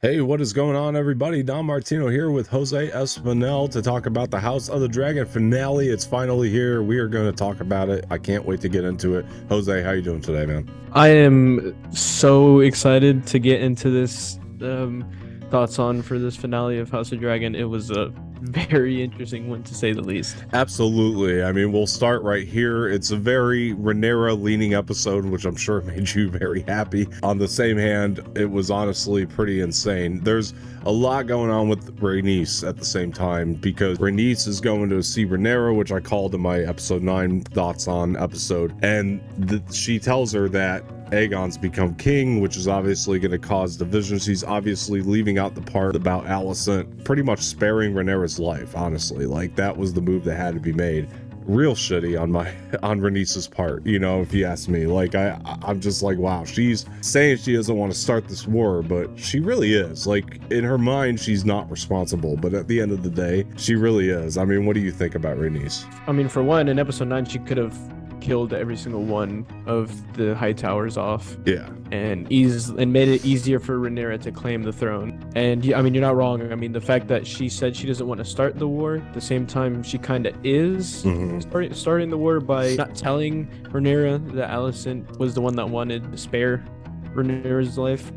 Hey, what is going on, everybody? Don Martino here with Jose Espinel to talk about the House of the Dragon finale. It's finally here. We are going to talk about it. I can't wait to get into it. Jose, how you doing today, man? I am so excited to get into this thoughts on for this finale of House of Dragon. It was a very interesting one to say the least. Absolutely. I mean, we'll start right here. It's a very Rhaenyra leaning episode, which I'm sure made you very happy. On the same hand, it was honestly pretty insane. There's a lot going on with Rhaenys at the same time because Rhaenys is going to see Rhaenyra, which I called in my episode 9 thoughts on episode, and she tells her that Aegon's become king, which is obviously going to cause divisions. He's obviously leaving out the part about Alicent, pretty much sparing Rhaenyra's life, honestly. Like, that was the move that had to be made. Real shitty on Rhaenys's part, you know, if you ask me. Like, I'm just like, wow, she's saying she doesn't want to start this war, but she really is. Like, in her mind, she's not responsible, but at the end of the day, she really is. I mean, what do you think about Rhaenys? I mean, for one, in episode 9, she could have killed every single one of the high towers off. Yeah. And made it easier for Rhaenyra to claim the throne. And I mean, you're not wrong. I mean, the fact that she said she doesn't want to start the war, at the same time she kind of is starting the war by not telling Rhaenyra that Alicent was the one that wanted to spare Rhaenyra's life.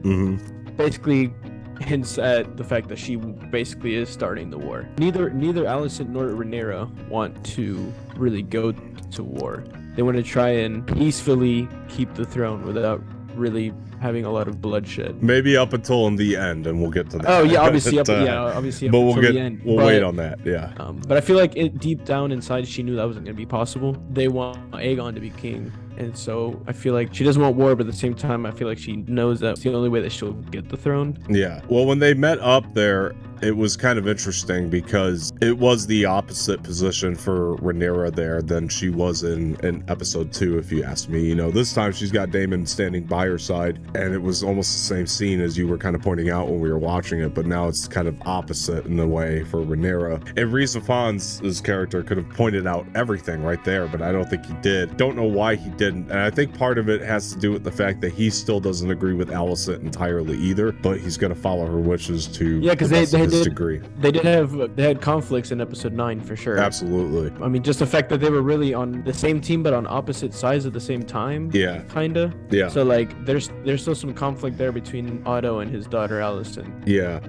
Basically hints at the fact that she basically is starting the war. Neither Alicent nor Rhaenyra want to really go to war. They want to try and peacefully keep the throne without really having a lot of bloodshed. Maybe up until in the end, and we'll get to that. Oh yeah, obviously obviously but up until the end. We'll wait on that. Yeah. But I feel like deep down inside, she knew that wasn't going to be possible. They want Aegon to be king. And so I feel like she doesn't want war, but at the same time, I feel like she knows that's the only way that she'll get the throne. Yeah. Well, when they met up there, it was kind of interesting because it was the opposite position for Rhaenyra there than she was in episode 2, if you ask me. You know, this time she's got Daemon standing by her side, and it was almost the same scene as you were kind of pointing out when we were watching it, but now it's kind of opposite in a way for Rhaenyra. And Rhys Ifans' character could have pointed out everything right there, but I don't think he did. Don't know why he didn't, and I think part of it has to do with the fact that he still doesn't agree with Alicent entirely either, but he's going to follow her wishes to because they had conflicts in episode 9 for sure. Absolutely. I mean, just the fact that they were really on the same team but on opposite sides at the same time. Yeah. Kinda. Yeah. So like, there's still some conflict there between Otto and his daughter Alicent. Yeah.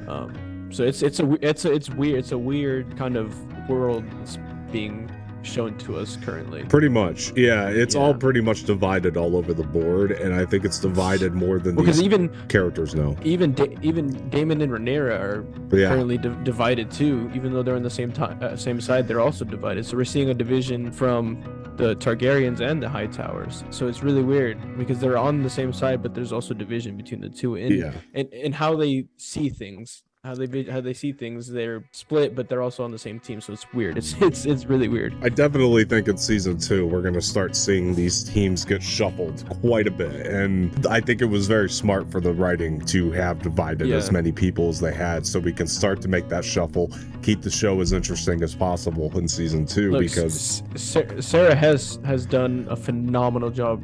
So it's weird. It's a weird kind of world that's being shown to us currently. Pretty much. Yeah, it's all pretty much divided all over the board, and I think it's divided more than these characters know. Even Daemon and Rhaenyra are currently divided too. Even though they're on the same side, they're also divided. So we're seeing a division from the Targaryens and the High Towers. So it's really weird because they're on the same side, but there's also division between the two. And how they see things. How they see things, they're split, but they're also on the same team, so it's weird. It's really weird. I definitely think in season 2 we're going to start seeing these teams get shuffled quite a bit, and I think it was very smart for the writing to have divided as many people as they had, so we can start to make that shuffle, keep the show as interesting as possible in season 2. Because Sarah has done a phenomenal job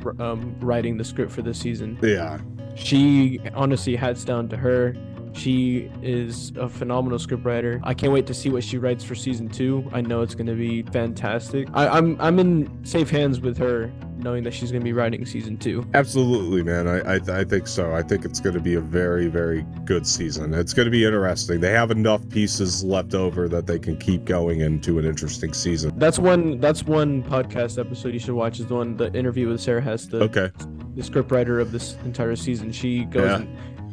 writing the script for this season. Yeah, she honestly, hats down to her. She is a phenomenal scriptwriter. I can't wait to see what she writes for season 2. I know it's going to be fantastic. I'm in safe hands with her, knowing that she's going to be writing season 2. Absolutely, man. I think so. I think it's going to be a very, very good season. It's going to be interesting. They have enough pieces left over that they can keep going into an interesting season. That's one podcast episode you should watch, is the interview with Sarah Hess, the scriptwriter of this entire season. She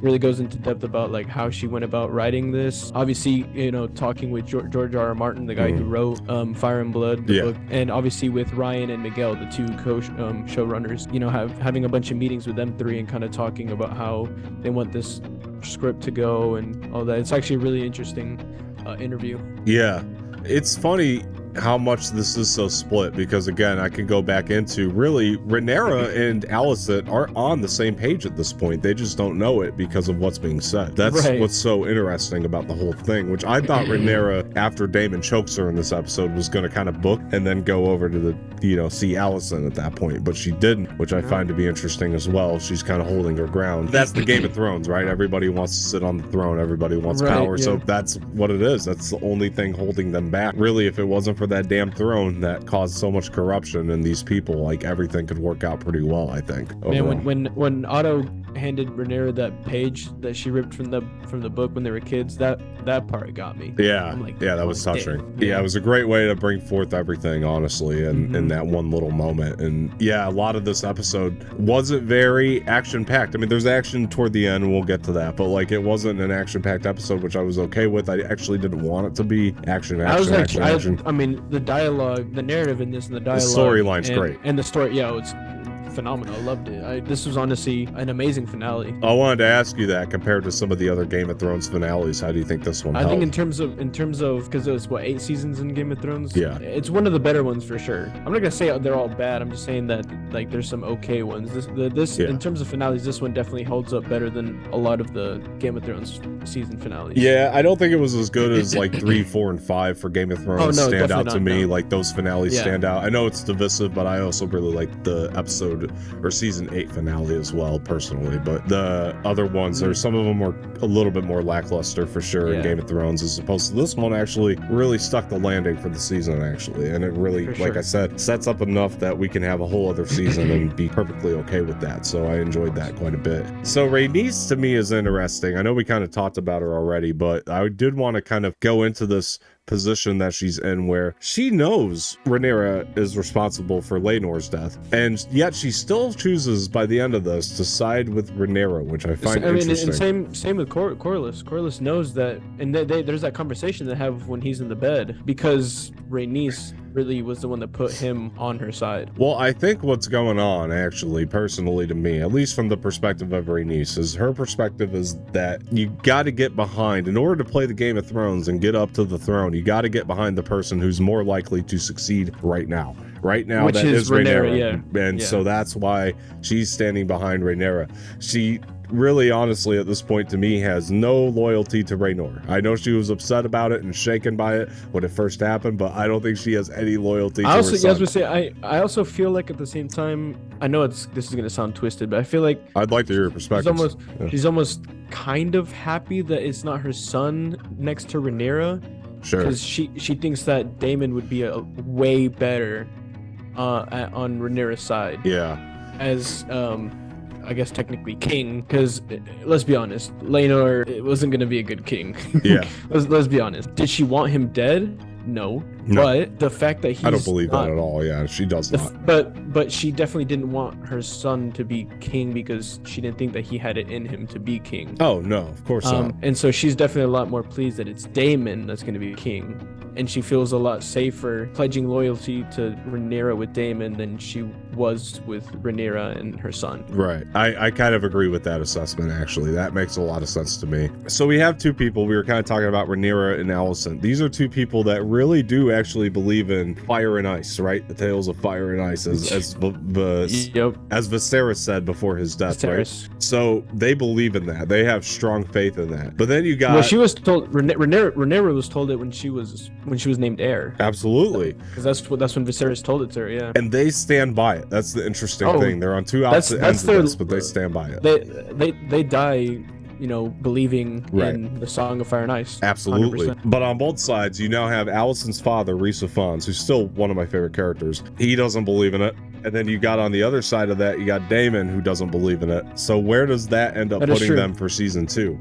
really goes into depth about like how she went about writing this. Obviously, you know, talking with George R.R. Martin, the guy who wrote Fire and Blood, the book, and obviously with Ryan and Miguel, the two showrunners. You know, having a bunch of meetings with them three and kind of talking about how they want this script to go and all that. It's actually a really interesting interview. Yeah, it's funny how much this is so split, because again, I can go back into really Rhaenyra and Alicent are on the same page at this point. They just don't know it because of what's being said. That's what's so interesting about the whole thing, which I thought Rhaenyra, after Daemon chokes her in this episode, was going to kind of book and then go over to the, see Alicent at that point, but she didn't, which I find to be interesting as well. She's kind of holding her ground. That's the Game of Thrones, right? Everybody wants to sit on the throne. Everybody wants power. So that's what it is. That's the only thing holding them back. Really, if it wasn't for that damn throne that caused so much corruption in these people, like everything could work out pretty well, I think. Man, when Otto handed Rhaenyra that page that she ripped from the book when they were kids, that part got me. Yeah, like, that was touching. Yeah, it was a great way to bring forth everything, honestly, and in that one little moment. And yeah, a lot of this episode wasn't very action-packed. I mean, there's action toward the end, and we'll get to that, but like, it wasn't an action-packed episode, which I was okay with. I actually didn't want it to be action. I mean, the dialogue, the narrative in this, and the dialogue, the storyline's great, and the story, it's phenomenal. I loved it. This was honestly an amazing finale. I wanted to ask you that, compared to some of the other Game of Thrones finales, how do you think this one held? I think in terms of because it was 8 seasons in Game of Thrones. Yeah, it's one of the better ones for sure. I'm not gonna say they're all bad. I'm just saying that like there's some okay ones. This in terms of finales, this one definitely holds up better than a lot of the Game of Thrones season finales. Yeah, I don't think it was as good as like 3, 4, and 5 for Game of Thrones stand out to me. Like those finales stand out. I know it's divisive, but I also really like the episode or season 8 finale as well, personally. But the other ones, there's some of them were a little bit more lackluster for sure in Game of Thrones, as opposed to this one actually really stuck the landing for the season, actually. And it really, I said, sets up enough that we can have a whole other season and be perfectly okay with that. So I enjoyed that quite a bit. So Rhaenys to me is interesting. I know we kind of talked about her already, but I did want to kind of go into this position that she's in, where she knows Rhaenyra is responsible for Laenor's death, and yet she still chooses by the end of this to side with Rhaenyra, which I find interesting. And same with Corlys. Corlys knows that, and there's that conversation they have when he's in the bed, because Rhaenys really was the one that put him on her side. Well, I think what's going on, actually, personally to me, at least from the perspective of Rhaenys, is her perspective is that you got to get behind, in order to play the Game of Thrones and get up to the throne, you got to get behind the person who's more likely to succeed right now. Which that is Rhaenyra. So that's why she's standing behind Rhaenyra. She really, honestly, at this point, to me, has no loyalty to Rhaenor. I know she was upset about it and shaken by it when it first happened, but I don't think she has any loyalty to her son. I also feel like at the same time, I know this is going to sound twisted, but I feel like I'd like to hear your perspective. She's almost kind of happy that it's not her son next to Rhaenyra. Sure. Because she thinks that Daemon would be a way better on Rhaenyra's side. Yeah. As I guess technically king, because let's be honest, Laenor wasn't going to be a good king. Yeah. let's be honest. Did she want him dead? No. But the fact that I don't believe that at all. Yeah, she does not. But she definitely didn't want her son to be king, because she didn't think that he had it in him to be king. Oh no, of course not. And so she's definitely a lot more pleased that it's Daemon that's going to be king, and she feels a lot safer pledging loyalty to Rhaenyra with Daemon than she was with Rhaenyra and her son. Right. I kind of agree with that assessment, actually. That makes a lot of sense to me. So we have two people. We were kind of talking about Rhaenyra and Alicent. These are two people that really do actually believe in fire and ice, right? The tales of fire and ice, as Viserys said before his death, right? So they believe in that. They have strong faith in that. But then you got... Well, she was told... Rhaenyra was told it when she was named heir. Absolutely. Because that's when Viserys told it to her, yeah. And they stand by it. That's the interesting thing. They're on two opposite ends of this, but they stand by it. They die, believing in the Song of Fire and Ice. Absolutely. 100%. But on both sides, you now have Alicent's father, Rhys Fons, who's still one of my favorite characters. He doesn't believe in it. And then you got on the other side of that, you got Daemon, who doesn't believe in it. So where does that end up putting them for season 2?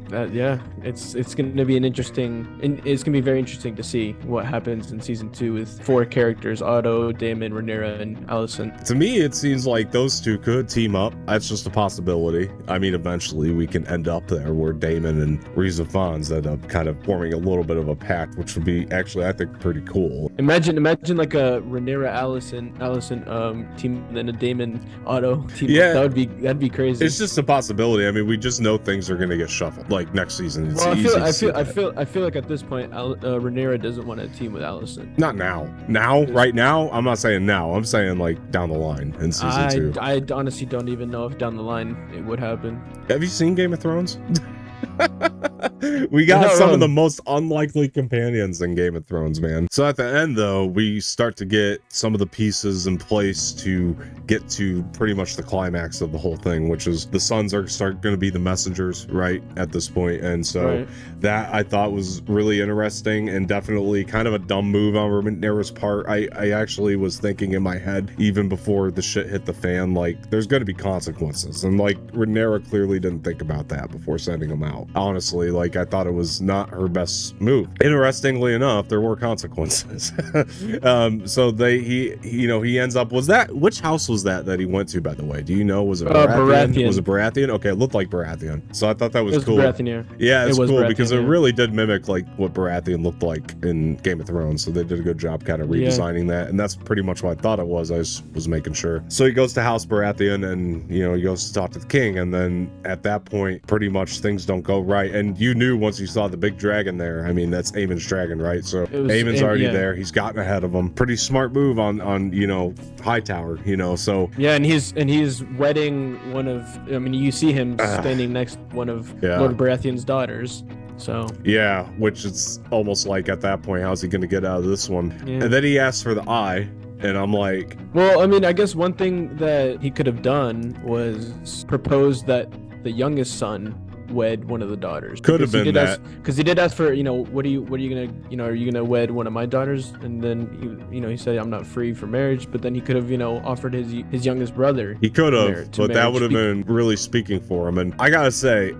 It's going to be it's going to be very interesting to see what happens in season 2 with 4 characters: Otto, Daemon, Rhaenyra, and Alicent. To me, it seems like those two could team up. That's just a possibility. I mean, eventually we can end up there. there, where Damon and Rhys Ifans end up kind of forming a little bit of a pact, which would be actually, I think, pretty cool. Imagine like a Rhaenyra Allison team and then a Damon Otto team. Yeah, that'd be crazy. It's just a possibility. I mean, we just know things are gonna get shuffled. Like next season, it's I feel like at this point, Rhaenyra doesn't want to team with Allison. Not now. Right now, I'm not saying now. I'm saying like down the line in season 2. I honestly don't even know if down the line it would happen. Have you seen Game of Thrones? We got some of the most unlikely companions in Game of Thrones, man. So at the end, though, we start to get some of the pieces in place to get to pretty much the climax of the whole thing, which is the sons are going to be the messengers, right, at this point. And so that I thought was really interesting and definitely kind of a dumb move on Rhaenyra's part. I actually was thinking in my head, even before the shit hit the fan, like, there's going to be consequences. And, like, Rhaenyra clearly didn't think about that before sending them out. Honestly, like, I thought it was not her best move. Interestingly enough, there were consequences. So he ends up, which house was that he went to, by the way? Do you know? Was it Baratheon? Was it Baratheon? Okay, it looked like Baratheon. So I thought that was cool. Baratheon, yeah, it's cool Baratheon, because it really did mimic like what Baratheon looked like in Game of Thrones. So they did a good job kind of redesigning that. And that's pretty much what I thought it was. I was making sure. So he goes to House Baratheon and, he goes to talk to the king. And then at that point, pretty much things don't go right. And you knew once you saw the big dragon there, I mean, that's Aemon's dragon, right? So Aemon's already there. He's gotten ahead of him. Pretty smart move on Hightower, so. Yeah, and he's wedding one of, I mean, you see him standing next to one of Lord Baratheon's daughters. So yeah, which is almost like at that point, how's he gonna get out of this one? And then he asks for the eye. And I'm like, well, I mean, I guess one thing that he could have done was propose that the youngest son wed one of the daughters. Could have been that, because he did ask for, what are you gonna, are you gonna wed one of my daughters? And then he said, I'm not free for marriage. But then he could have, offered his youngest brother. He could have, but that would have been really speaking for him. And I gotta say,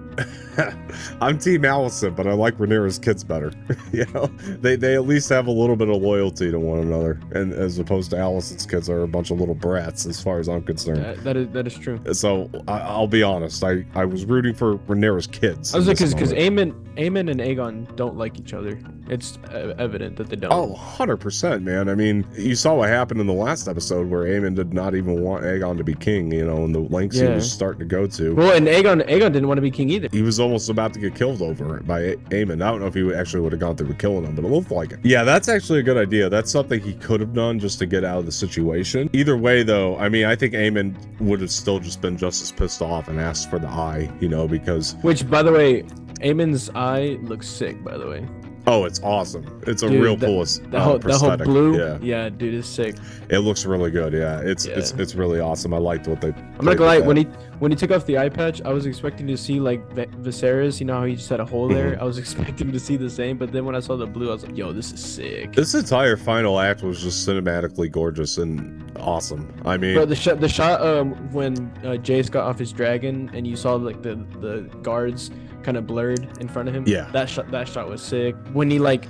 I'm Team Allison, but I like Rhaenyra's kids better. They at least have a little bit of loyalty to one another, and as opposed to Allison's kids are a bunch of little brats, as far as I'm concerned. That is true. So I'll be honest, I was rooting for Rhaenyra's kids. I was like, because Aemon and Aegon don't like each other. It's evident that they don't. Oh, 100%, man. I mean, you saw what happened in the last episode where Aemon did not even want Aegon to be king, and the lengths he was starting to go to. Well, and Aegon didn't want to be king either. He was almost about to get killed over it by Aemon. I don't know if he actually would have gone through with killing him, but it looked like it. Yeah, that's actually a good idea. That's something he could have done just to get out of the situation. Either way, though, I mean, I think Aemon would have still just been just as pissed off and asked for the eye, because... Which, by the way, Aemon's eye looks sick, by the way. Oh, it's awesome. It's a real cool the whole blue. Yeah, dude, is sick. It looks really good. Yeah, it's really awesome. I liked what they. I'm not gonna lie. When he took off the eye patch, I was expecting to see like Viserys. How he just had a hole there. I was expecting to see the same, but then when I saw the blue, I was like, "Yo, this is sick." This entire final act was just cinematically gorgeous and awesome. I mean, bro, the shot when Jace got off his dragon and you saw like the guards kind of blurred in front of him. Yeah, that shot was sick. When he like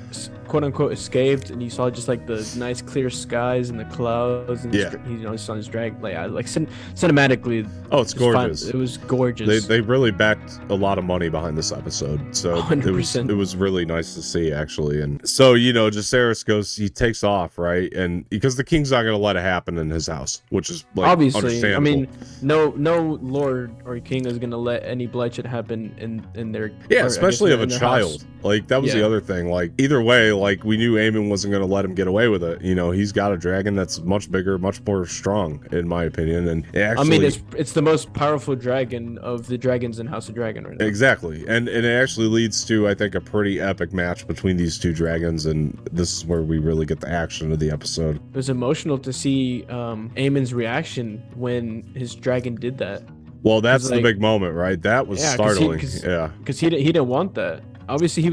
quote unquote escaped and you saw just like the nice clear skies and the clouds and he's on his dragon, like cinematically. Oh, it's gorgeous. It was gorgeous. They really backed a lot of money behind this episode, so 100%. it was really nice to see actually. And so Jacaerys he takes off, right, and because the king's not going to let it happen in his house, which is like, obviously understandable. I mean, no lord or king is going to let any bloodshed happen in their especially of a child house. Like that was the other thing. Like either way, like we knew Aemon wasn't going to let him get away with it. He's got a dragon that's much bigger, much more strong, in my opinion. And actually, I mean, it's the most powerful dragon of the dragons in House of Dragon right now. Exactly, and it actually leads to, I think, a pretty epic match between these two dragons, and this is where we really get the action of the episode. It was emotional to see Aemon's reaction when his dragon did that. Well, that's the big moment, right? That was startling. Because he didn't want that. Obviously,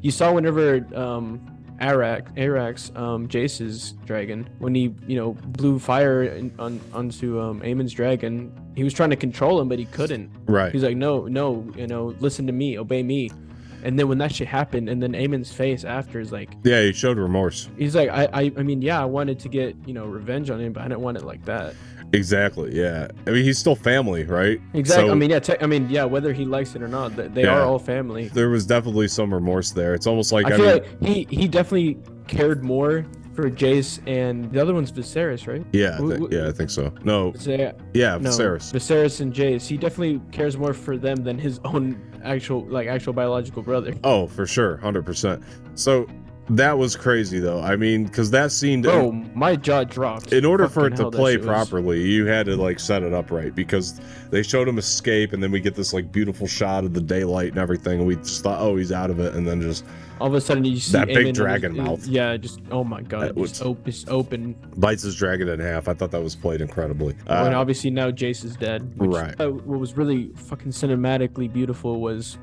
you saw whenever Arax, Jace's dragon, when he blew fire onto Aemon's dragon, he was trying to control him, but he couldn't. Right. He's like, no, listen to me, obey me. And then when that shit happened, and then Aemon's face after is like, yeah, he showed remorse. He's like, I mean, I wanted to get revenge on him, but I didn't want it like that. Exactly. Yeah. I mean, he's still family, right? Exactly. So, I mean, yeah. I mean, yeah. Whether he likes it or not, they are all family. there was definitely some remorse there. It's almost like I feel like he definitely cared more for Jace, and the other one's Viserys, right? Yeah, I think so. No, yeah, no, Viserys. Viserys and Jace. He definitely cares more for them than his own actual biological brother. Oh, for sure, 100%. So that was crazy, though. I mean, because that scene, Bro, my jaw dropped. in order for it Fucking to hell, that play shit was- properly, you had to like set it up right, because they showed him escape, and then we get this like beautiful shot of the daylight and everything, and we just thought, oh, he's out of it, and then just all of a sudden you see that big Aemon dragon mouth. Yeah, just oh my god, just open. Bites his dragon in half. I thought that was played incredibly. And obviously now Jace is dead. Which, Right. What was really fucking cinematically beautiful was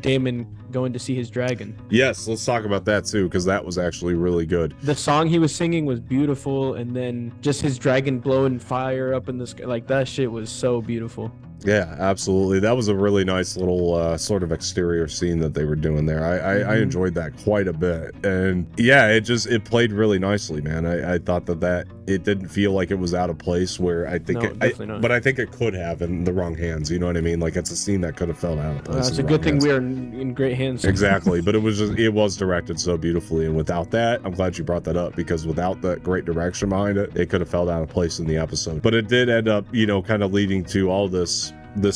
Daemon going to see his dragon. Yes, let's talk about that too, because that was actually really good. The song he was singing was beautiful, and then just his dragon blowing fire up in the sky, like that shit was so beautiful. Yeah, absolutely. That was a really nice little sort of exterior scene that they were doing there. I enjoyed that quite a bit. And yeah, it played really nicely, man. I thought that it didn't feel like it was out of place, where I think definitely not. But I think it could have in the wrong hands. You know what I mean? Like, it's a scene that could have felt out of place. It's a good thing we are in great hands. Exactly. But it was directed so beautifully. And without that, I'm glad you brought that up, because without that great direction behind it, it could have felt out of place in the episode. But it did end up, kind of leading to all this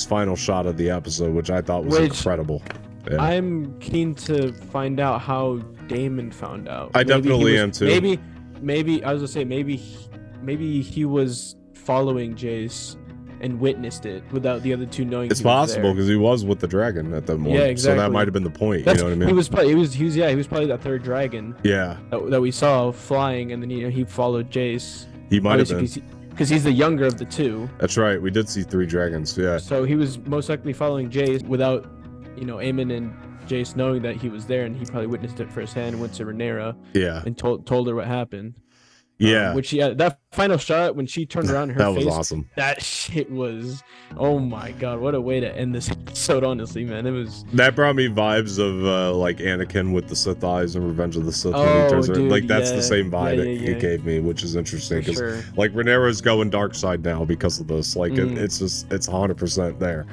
final shot of the episode, which I thought was incredible. Yeah. I'm keen to find out how Daemon found out. I definitely am too. Maybe I was gonna say maybe he was following Jace and witnessed it without the other two knowing. It's possible, because he was with the dragon at that moment. Yeah, exactly. So that might have been the point. You know what I mean? He was probably that third dragon. Yeah. That we saw flying, and then he followed Jace. He might have been. Because he's the younger of the two. That's right. We did see 3 dragons. Yeah. So he was most likely following Jace without, Aemon and Jace knowing that he was there, and he probably witnessed it firsthand. Went to Rhaenyra. Yeah. And told her what happened. Yeah. That final shot when she turned around, her that face. was awesome. That shit was, oh my god, what a way to end this episode. Honestly, man, it was. That brought me vibes of like Anakin with the Sith eyes and Revenge of the Sith. Oh, dude, like that's the same vibe it gave me, which is interesting, because like Rhaenyra's going dark side now because of this. Like it's 100% there.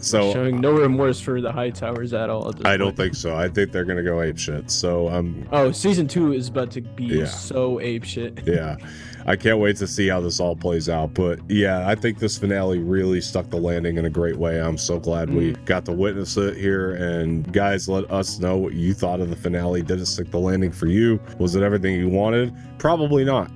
So showing no remorse for the High Towers at all. I don't think so. I think they're gonna go ape shit. So season 2 is about to be so ape shit. Yeah. I can't wait to see how this all plays out. But yeah, I think this finale really stuck the landing in a great way. I'm so glad we got to witness it here. And guys, let us know what you thought of the finale. Did it stick the landing for you? Was it everything you wanted? Probably not,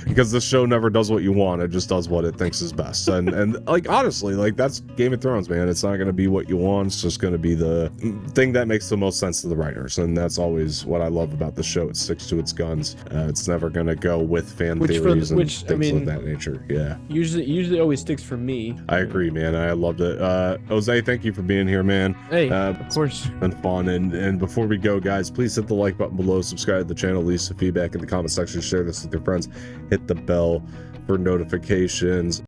because this show never does what you want. It just does what it thinks is best. And like, honestly, like, that's Game of Thrones, man. It's not going to be what you want. It's just going to be the thing that makes the most sense to the writers. And that's always what I love about the show. It sticks to its guns. It's never going to go with fan theories and things of that nature. Yeah. Usually always sticks for me. I agree, man. I loved it. Jose, thank you for being here, man. Hey, of course. It's been fun. And before we go, guys, please hit the like button below, subscribe to the channel, leave some feedback in the comment section, share this with your friends, hit the bell for notifications.